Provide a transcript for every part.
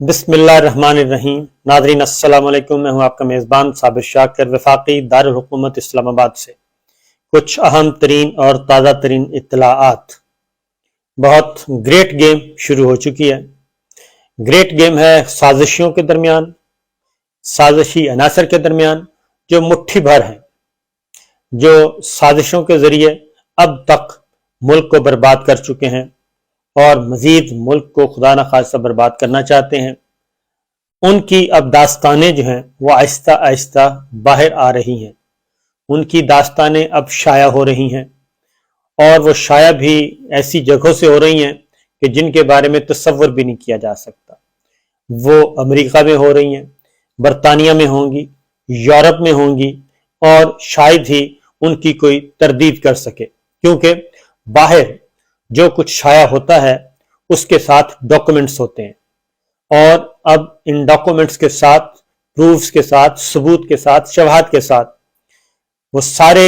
بسم اللہ الرحمن الرحیم۔ ناظرین السلام علیکم، میں ہوں آپ کا میزبان صابر شاکر، وفاقی دارالحکومت اسلام آباد سے کچھ اہم ترین اور تازہ ترین اطلاعات۔ بہت گریٹ گیم شروع ہو چکی ہے۔ گریٹ گیم ہے سازشیوں کے درمیان، سازشی عناصر کے درمیان جو مٹھی بھر ہیں، جو سازشوں کے ذریعے اب تک ملک کو برباد کر چکے ہیں اور مزید ملک کو خدا نخواستہ برباد کرنا چاہتے ہیں۔ ان کی اب داستانیں جو ہیں وہ آہستہ آہستہ باہر آ رہی ہیں، ان کی داستانیں اب شائع ہو رہی ہیں، اور وہ شائع بھی ایسی جگہوں سے ہو رہی ہیں کہ جن کے بارے میں تصور بھی نہیں کیا جا سکتا۔ وہ امریکہ میں ہو رہی ہیں، برطانیہ میں ہوں گی، یورپ میں ہوں گی، اور شاید ہی ان کی کوئی تردید کر سکے، کیونکہ باہر جو کچھ شائع ہوتا ہے اس کے ساتھ ڈاکومنٹس ہوتے ہیں، اور اب ان ڈاکومنٹس کے ساتھ، پروفز کے ساتھ، ثبوت کے ساتھ، شواہد کے ساتھ وہ سارے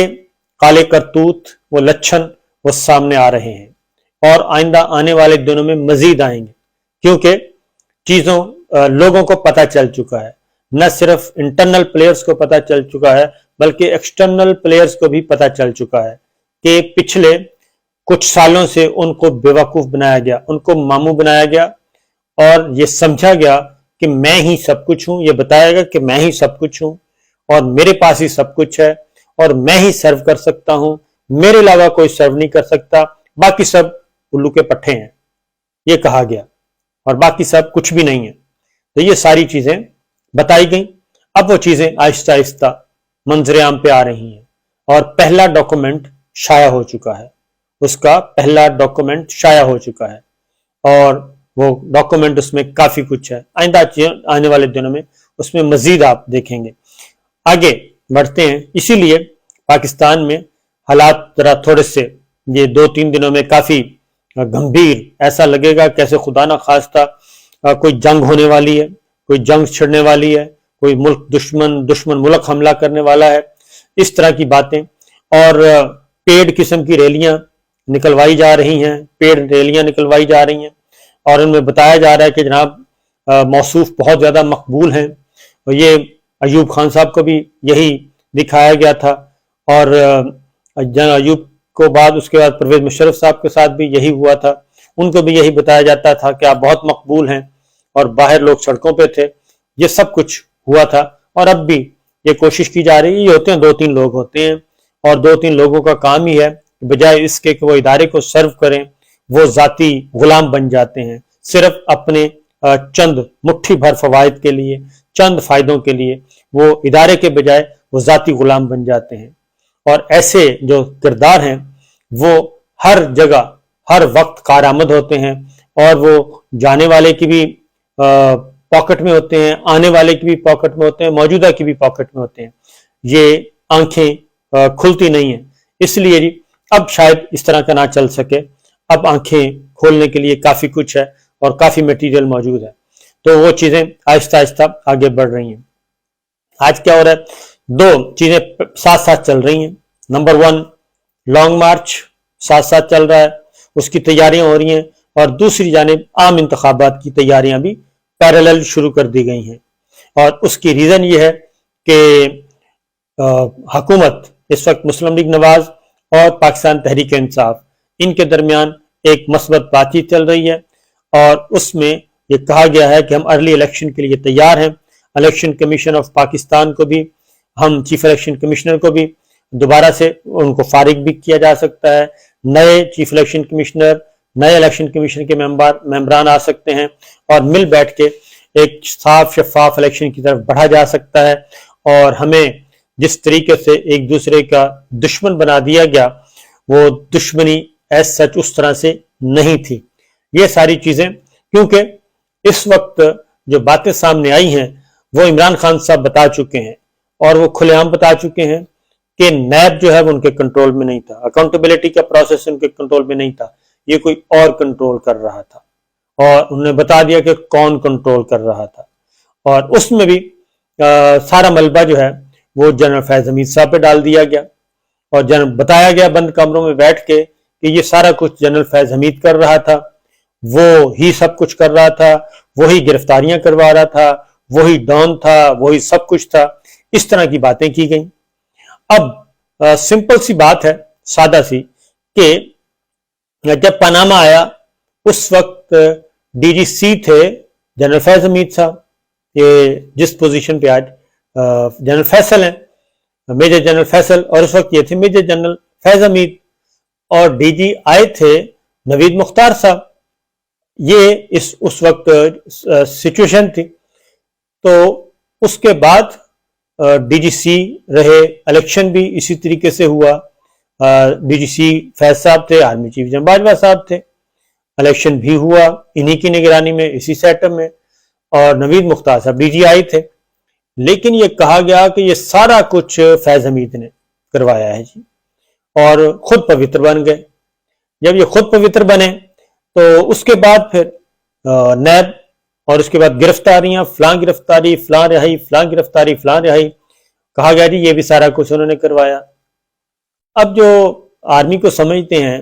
کالے کرتوت، وہ لچھن وہ سامنے آ رہے ہیں، اور آئندہ آنے والے دنوں میں مزید آئیں گے، کیونکہ لوگوں کو پتہ چل چکا ہے، نہ صرف انٹرنل پلیئرز کو پتہ چل چکا ہے بلکہ ایکسٹرنل پلیئرز کو بھی پتہ چل چکا ہے کہ پچھلے کچھ سالوں سے ان کو بیوقوف بنایا گیا، ان کو ماموں بنایا گیا، اور یہ سمجھا گیا کہ میں ہی سب کچھ ہوں، یہ بتایا گیا کہ میں ہی سب کچھ ہوں اور میرے پاس ہی سب کچھ ہے اور میں ہی سرو کر سکتا ہوں، میرے علاوہ کوئی سرو نہیں کر سکتا، باقی سب الو کے پٹھے ہیں، یہ کہا گیا، اور باقی سب کچھ بھی نہیں ہے۔ تو یہ ساری چیزیں بتائی گئیں۔ اب وہ چیزیں آہستہ آہستہ منظر عام پہ آ رہی ہیں، اور پہلا ڈاکومنٹ شائع ہو چکا ہے، اس کا پہلا ڈاکومنٹ شائع ہو چکا ہے، اور وہ ڈاکومنٹ اس میں کافی کچھ ہے۔ آئندہ آنے والے دنوں میں اس میں مزید آپ دیکھیں گے۔ آگے بڑھتے ہیں۔ اسی لیے پاکستان میں حالات ذرا تھوڑے سے یہ 2-3 دنوں میں کافی گمبھیر، ایسا لگے گا کیسے خدا نہ خواستہ کوئی جنگ ہونے والی ہے، کوئی جنگ چھڑنے والی ہے، کوئی ملک دشمن ملک حملہ کرنے والا ہے، اس طرح کی باتیں، اور پیڈ قسم کی ریلیاں نکلوائی جا رہی ہیں، پیڈ ریلیاں نکلوائی جا رہی ہیں، اور ان میں بتایا جا رہا ہے کہ جناب موصوف بہت زیادہ مقبول ہیں، اور یہ ایوب خان صاحب کو بھی یہی دکھایا گیا تھا، اور ایوب کو بعد اس کے بعد پرویز مشرف صاحب کے ساتھ بھی یہی ہوا تھا، ان کو بھی یہی بتایا جاتا تھا کہ آپ بہت مقبول ہیں، اور باہر لوگ سڑکوں پہ تھے، یہ سب کچھ ہوا تھا۔ اور اب بھی یہ کوشش کی جا رہی ہے، یہ ہوتے ہیں 2-3 لوگ ہوتے ہیں، اور 2-3 لوگوں کا کام ہی ہے بجائے اس کے کہ وہ ادارے کو سرو کریں، وہ ذاتی غلام بن جاتے ہیں، صرف اپنے چند مٹھی بھر فوائد کے لیے، چند فائدوں کے لیے وہ ادارے کے بجائے وہ ذاتی غلام بن جاتے ہیں۔ اور ایسے جو کردار ہیں وہ ہر جگہ ہر وقت کارآمد ہوتے ہیں، اور وہ جانے والے کی بھی پاکٹ میں ہوتے ہیں، آنے والے کی بھی پاکٹ میں ہوتے ہیں، موجودہ کی بھی پاکٹ میں ہوتے ہیں۔ یہ آنکھیں کھلتی نہیں ہیں، اس لیے جی اب شاید اس طرح کا نہ چل سکے، اب آنکھیں کھولنے کے لیے کافی کچھ ہے اور کافی میٹیریل موجود ہے، تو وہ چیزیں آہستہ آہستہ آگے بڑھ رہی ہیں۔ آج کیا ہو رہا ہے؟ 2 چیزیں ساتھ ساتھ چل رہی ہیں۔ نمبر 1، لانگ مارچ ساتھ ساتھ چل رہا ہے، اس کی تیاریاں ہو رہی ہیں، اور دوسری جانب عام انتخابات کی تیاریاں بھی پیرالل شروع کر دی گئی ہیں، اور اس کی ریزن یہ ہے کہ حکومت اس وقت مسلم لیگ نواز اور پاکستان تحریک انصاف ان کے درمیان ایک مثبت بات چیت چل رہی ہے، اور اس میں یہ کہا گیا ہے کہ ہم ارلی الیکشن کے لیے تیار ہیں۔ الیکشن کمیشن آف پاکستان کو بھی، ہم چیف الیکشن کمشنر کو بھی دوبارہ سے ان کو فارغ بھی کیا جا سکتا ہے، نئے چیف الیکشن کمشنر، نئے الیکشن کمیشن کے ممبران آ سکتے ہیں، اور مل بیٹھ کے ایک صاف شفاف الیکشن کی طرف بڑھا جا سکتا ہے، اور ہمیں جس طریقے سے ایک دوسرے کا دشمن بنا دیا گیا، وہ دشمنی ایس سچ اس طرح سے نہیں تھی۔ یہ ساری چیزیں کیونکہ اس وقت جو باتیں سامنے آئی ہیں وہ عمران خان صاحب بتا چکے ہیں، اور وہ کھلے عام بتا چکے ہیں کہ نیب جو ہے وہ ان کے کنٹرول میں نہیں تھا، اکاؤنٹیبلٹی کا پروسیس ان کے کنٹرول میں نہیں تھا، یہ کوئی اور کنٹرول کر رہا تھا، اور انہوں نے بتا دیا کہ کون کنٹرول کر رہا تھا، اور اس میں بھی سارا ملبہ جو ہے وہ جنرل فیض حمید صاحب پہ ڈال دیا گیا، اور بتایا گیا بند کمروں میں بیٹھ کے کہ یہ سارا کچھ جنرل فیض حمید کر رہا تھا، وہ ہی سب کچھ کر رہا تھا، وہی گرفتاریاں کروا رہا تھا، وہی ڈان تھا، وہی سب کچھ تھا. اس طرح کی باتیں کی گئیں. اب سمپل سی بات ہے، سادہ سی، کہ جب پاناما آیا اس وقت ڈی جی سی تھے جنرل فیض حمید صاحب، یہ جس پوزیشن پہ آج جنرل فیصل ہیں، میجر جنرل فیصل، اور اس وقت یہ تھے میجر جنرل فیض حمید، اور ڈی جی آئے تھے نوید مختار صاحب. یہ اس وقت سچویشن تھی. تو اس کے بعد ڈی جی سی رہے، الیکشن بھی اسی طریقے سے ہوا. ڈی جی سی فیض صاحب تھے، آرمی چیف جنرل باجوہ صاحب تھے، الیکشن بھی ہوا انہی کی نگرانی میں، اسی سیٹ اپ میں، اور نوید مختار صاحب ڈی جی آئی تھے. لیکن یہ کہا گیا کہ یہ سارا کچھ فیض حمید نے کروایا ہے جی، اور خود پوتر بن گئے. جب یہ خود پوتر بنے تو اس کے بعد پھر نیب، اور اس کے بعد گرفتاریاں، فلاں گرفتاری، فلاں رہائی، فلاں گرفتاری، فلاں رہائی، کہا گیا جی یہ بھی سارا کچھ انہوں نے کروایا. اب جو آرمی کو سمجھتے ہیں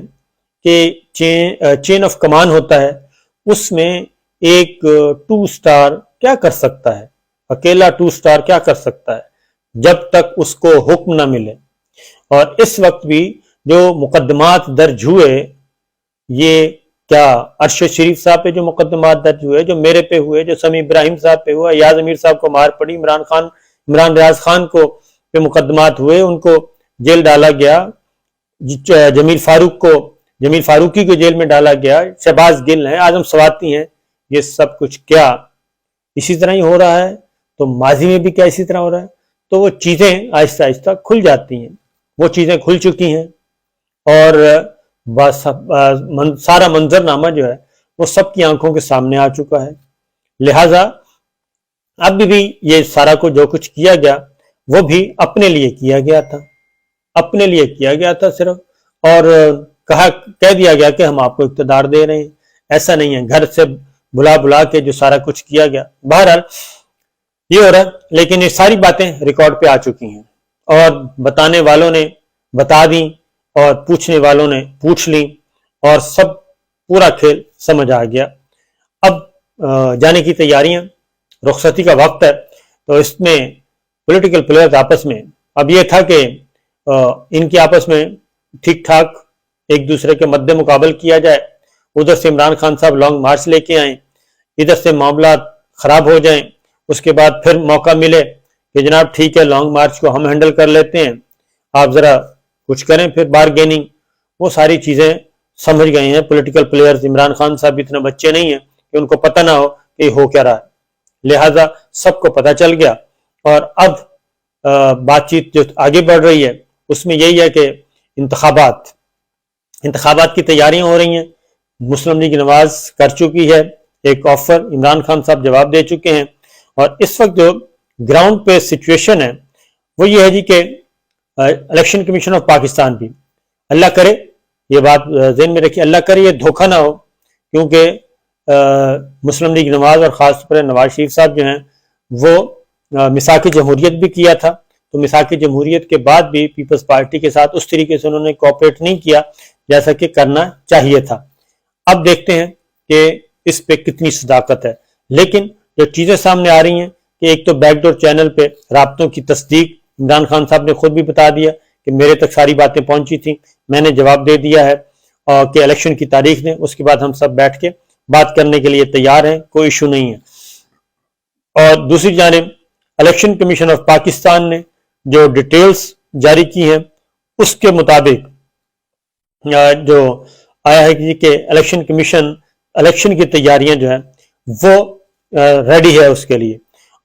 کہ چین آف کمان ہوتا ہے، اس میں ایک 2 سٹار کیا کر سکتا ہے، اکیلا 2 سٹار کیا کر سکتا ہے جب تک اس کو حکم نہ ملے. اور اس وقت بھی جو مقدمات درج ہوئے، یہ کیا ارشد شریف صاحب پہ جو مقدمات درج ہوئے، جو میرے پہ ہوئے، جو سمیع ابراہیم صاحب پہ ہوا، یاز امیر صاحب کو مار پڑی، عمران ریاض خان کو پہ مقدمات ہوئے، ان کو جیل ڈالا گیا، جمیل فاروقی کو جیل میں ڈالا گیا، شہباز گل ہیں، اعظم سواتی ہیں، یہ سب کچھ کیا اسی طرح ہی ہو رہا ہے؟ تو ماضی میں بھی کیا اسی طرح ہو رہا ہے؟ تو وہ چیزیں آہستہ آہستہ کھل جاتی ہیں، وہ چیزیں کھل چکی ہیں، اور سارا منظر نامہ جو ہے وہ سب کی آنکھوں کے سامنے آ چکا ہے. لہٰذا اب بھی یہ سارا کو جو کچھ کیا گیا وہ بھی اپنے لیے کیا گیا تھا، اپنے لیے کیا گیا تھا صرف، اور کہہ دیا گیا کہ ہم آپ کو اقتدار دے رہے ہیں. ایسا نہیں ہے، گھر سے بلا کے جو سارا کچھ کیا گیا. بہرحال یہ ہو رہا ہے، لیکن یہ ساری باتیں ریکارڈ پہ آ چکی ہیں، اور بتانے والوں نے بتا دیں، اور پوچھنے والوں نے پوچھ لیں، اور سب پورا کھیل سمجھ آ گیا. اب جانے کی تیاریاں، رخصتی کا وقت ہے، تو اس میں پولیٹیکل پلیئرز آپس میں، اب یہ تھا کہ ان کے آپس میں ٹھیک ٹھاک ایک دوسرے کے مد مقابل کیا جائے. ادھر سے عمران خان صاحب لانگ مارچ لے کے آئیں، ادھر سے معاملات خراب ہو جائیں، اس کے بعد پھر موقع ملے کہ جناب ٹھیک ہے لانگ مارچ کو ہم ہینڈل کر لیتے ہیں، آپ ذرا کچھ کریں پھر بارگیننگ. وہ ساری چیزیں سمجھ گئے ہیں پولیٹیکل پلیئرز. عمران خان صاحب اتنے بچے نہیں ہیں کہ ان کو پتہ نہ ہو کہ ہو کیا رہا ہے، لہٰذا سب کو پتہ چل گیا. اور اب بات چیت جو آگے بڑھ رہی ہے اس میں یہی ہے کہ انتخابات کی تیاریاں ہو رہی ہیں. مسلم لیگ نواز کر چکی ہے ایک آفر، عمران خان صاحب جواب دے چکے ہیں. اور اس وقت جو گراؤنڈ پہ سچویشن ہے وہ یہ ہے جی کہ الیکشن کمیشن آف پاکستان بھی، اللہ کرے یہ بات ذہن میں رکھیے، اللہ کرے یہ دھوکہ نہ ہو، کیونکہ مسلم لیگ نواز اور خاص طور پر نواز شریف صاحب جو ہیں وہ میثاق جمہوریت بھی کیا تھا. تو میثاق جمہوریت کے بعد بھی پیپلز پارٹی کے ساتھ اس طریقے سے انہوں نے کوآپریٹ نہیں کیا جیسا کہ کرنا چاہیے تھا. اب دیکھتے ہیں کہ اس پہ کتنی صداقت ہے. لیکن جو چیزیں سامنے آ رہی ہیں کہ ایک تو بیک ڈور چینل پہ رابطوں کی تصدیق، عمران خان صاحب نے خود بھی بتا دیا کہ میرے تک ساری باتیں پہنچی تھیں، میں نے جواب دے دیا ہے کہ الیکشن کی تاریخ دیں، اس کے بعد ہم سب بیٹھ کے بات کرنے کے لیے تیار ہیں، کوئی ایشو نہیں ہے. اور دوسری جانب الیکشن کمیشن آف پاکستان نے جو ڈیٹیلز جاری کی ہیں اس کے مطابق جو آیا ہے کہ الیکشن کمیشن الیکشن کی تیاریاں جو ہیں وہ ریڈی ہے اس کے لیے،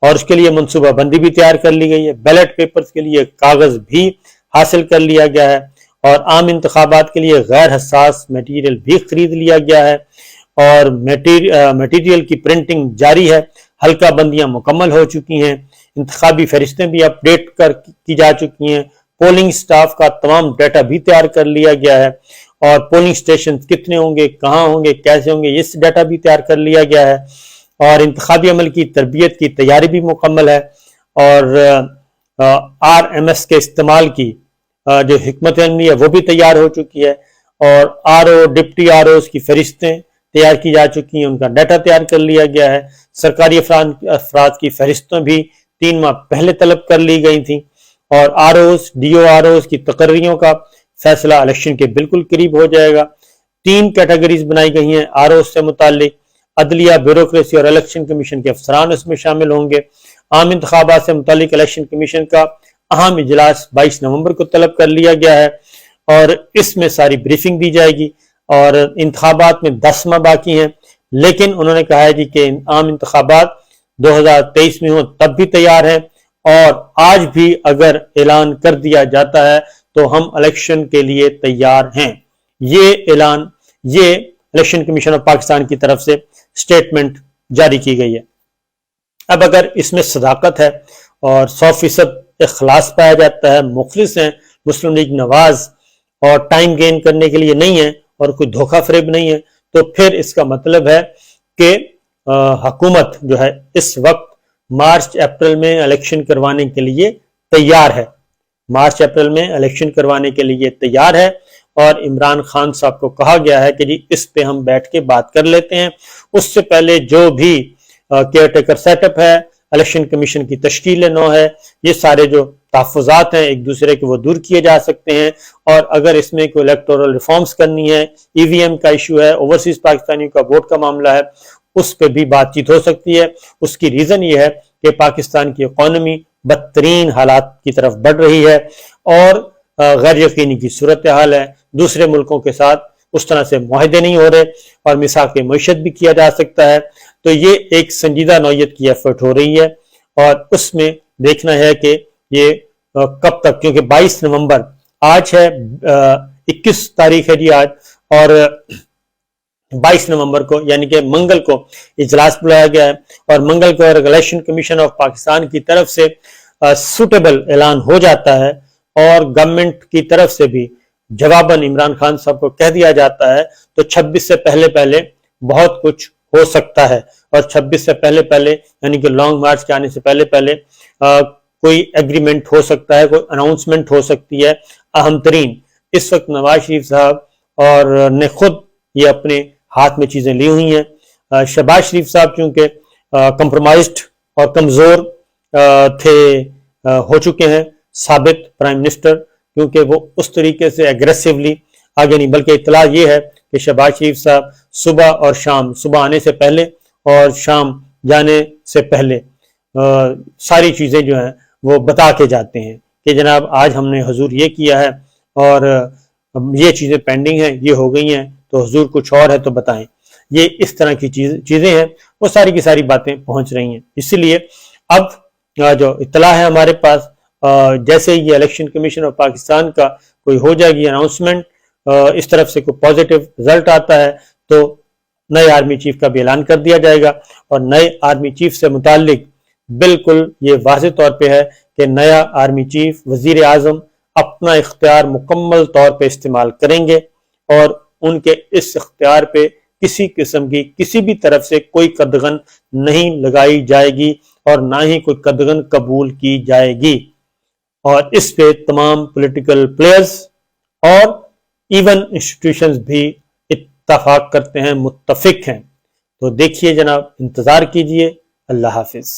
اور اس کے لیے منصوبہ بندی بھی تیار کر لی گئی ہے. بیلٹ پیپرز کے لیے کاغذ بھی حاصل کر لیا گیا ہے، اور عام انتخابات کے لیے غیر حساس میٹیریل بھی خرید لیا گیا ہے، اور میٹیریل کی پرنٹنگ جاری ہے. حلقہ بندیاں مکمل ہو چکی ہیں، انتخابی فہرستیں بھی اپ ڈیٹ کی جا چکی ہیں، پولنگ سٹاف کا تمام ڈیٹا بھی تیار کر لیا گیا ہے، اور پولنگ سٹیشن کتنے ہوں گے، کہاں ہوں گے، کیسے ہوں گے، اس ڈیٹا بھی تیار کر لیا گیا ہے. اور انتخابی عمل کی تربیت کی تیاری بھی مکمل ہے، اور آر ایم ایس کے استعمال کی جو حکمت عملی ہے وہ بھی تیار ہو چکی ہے، اور R O deputy R Os کی فہرستیں تیار کی جا چکی ہیں، ان کا ڈیٹا تیار کر لیا گیا ہے، سرکاری افراد کی فہرستوں بھی 3 ماہ پہلے طلب کر لی گئی تھیں، اور R Os D O R Os کی تقرریوں کا فیصلہ الیکشن کے بالکل قریب ہو جائے گا۔ 3 کیٹیگریز بنائی گئی ہیں آر اوز سے متعلق، عدلیہ، بیوروکریسی اور الیکشن کمیشن کے افسران اس میں شامل ہوں گے۔ عام انتخابات سے متعلق الیکشن کمیشن کا اہم اجلاس 22 نومبر کو طلب کر لیا گیا ہے، اور اس میں ساری بریفنگ دی جائے گی، اور انتخابات میں 10 ماہ باقی ہیں، لیکن انہوں نے کہا ہے جی کہ عام انتخابات 2023 میں ہوں تب بھی تیار ہیں، اور آج بھی اگر اعلان کر دیا جاتا ہے تو ہم الیکشن کے لیے تیار ہیں۔ یہ اعلان، یہ الیکشن کمیشن آف پاکستان کی طرف سے سٹیٹمنٹ جاری کی گئی ہے۔ اب اگر اس میں صداقت ہے اور 100% اخلاص پایا جاتا ہے، مخلص ہیں مسلم لیگ نواز، اور ٹائم گین کرنے کے لیے نہیں ہے اور کوئی دھوکہ فریب نہیں ہے، تو پھر اس کا مطلب ہے کہ حکومت جو ہے اس وقت مارچ اپریل میں الیکشن کروانے کے لیے تیار ہے، مارچ اپریل میں الیکشن کروانے کے لیے تیار ہے، اور عمران خان صاحب کو کہا گیا ہے کہ جی اس پہ ہم بیٹھ کے بات کر لیتے ہیں۔ اس سے پہلے جو بھی کیئر ٹیکر سیٹ اپ ہے، الیکشن کمیشن کی تشکیل نو ہے، یہ سارے جو تحفظات ہیں ایک دوسرے کے وہ دور کیے جا سکتے ہیں، اور اگر اس میں کوئی الیکٹورل ریفارمز کرنی ہے، ای وی ایم کا ایشو ہے، اوورسیز پاکستانیوں کا ووٹ کا معاملہ ہے، اس پہ بھی بات چیت ہو سکتی ہے۔ اس کی ریزن یہ ہے کہ پاکستان کی اکانومی بدترین حالات کی طرف بڑھ رہی ہے، اور غیر یقینی کی صورتحال ہے، دوسرے ملکوں کے ساتھ اس طرح سے معاہدے نہیں ہو رہے، اور میثاق معیشت بھی کیا جا سکتا ہے، تو یہ ایک سنجیدہ نوعیت کی ایفرٹ ہو رہی ہے، اور اس میں دیکھنا ہے کہ یہ کب تک، کیونکہ 22 نومبر آج ہے، 21 تاریخ ہے جی آج، اور 22 نومبر کو یعنی کہ منگل کو اجلاس بلایا گیا ہے، اور منگل کو الیکشن کمیشن آف پاکستان کی طرف سے سوٹیبل اعلان ہو جاتا ہے، اور گورنمنٹ کی طرف سے بھی جواباً عمران خان صاحب کو کہہ دیا جاتا ہے، تو 26 سے پہلے پہلے بہت کچھ ہو سکتا ہے، اور 26 سے پہلے پہلے یعنی کہ لانگ مارچ کے آنے سے پہلے پہلے کوئی ایگریمنٹ ہو سکتا ہے، کوئی اناؤنسمنٹ ہو سکتی ہے۔ اہم ترین اس وقت نواز شریف صاحب اور نے خود یہ اپنے ہاتھ میں چیزیں لی ہوئی ہیں۔ شہباز شریف صاحب چونکہ کمپرومائزڈ اور کمزور تھے، ہو چکے ہیں ثابت پرائم منسٹر، کیونکہ وہ اس طریقے سے ایگریسیولی آگے نہیں، بلکہ اطلاع یہ ہے کہ شہباز شریف صاحب صبح اور شام، صبح آنے سے پہلے اور شام جانے سے پہلے ساری چیزیں جو ہیں وہ بتا کے جاتے ہیں کہ جناب آج ہم نے حضور یہ کیا ہے، اور یہ چیزیں پینڈنگ ہیں، یہ ہو گئی ہیں، تو حضور کچھ اور ہے تو بتائیں۔ یہ اس طرح کی چیزیں ہیں، وہ ساری کی ساری باتیں پہنچ رہی ہیں۔ اسی لیے اب جو اطلاع ہے ہمارے پاس، جیسے یہ الیکشن کمیشن آف پاکستان کا کوئی ہو جائے گی اناؤنسمنٹ، اس طرف سے کوئی پازیٹیو رزلٹ آتا ہے تو نئے آرمی چیف کا بھی اعلان کر دیا جائے گا، اور نئے آرمی چیف سے متعلق بالکل یہ واضح طور پہ ہے کہ نیا آرمی چیف وزیر اعظم اپنا اختیار مکمل طور پہ استعمال کریں گے، اور ان کے اس اختیار پہ کسی قسم کی کسی بھی طرف سے کوئی قدغن نہیں لگائی جائے گی، اور نہ ہی کوئی قدغن قبول کی جائے گی، اور اس پہ تمام پولیٹیکل پلیئرز اور ایون انسٹیٹیوشنز بھی اتفاق کرتے ہیں، متفق ہیں۔ تو دیکھیے جناب، انتظار کیجئے۔ اللہ حافظ۔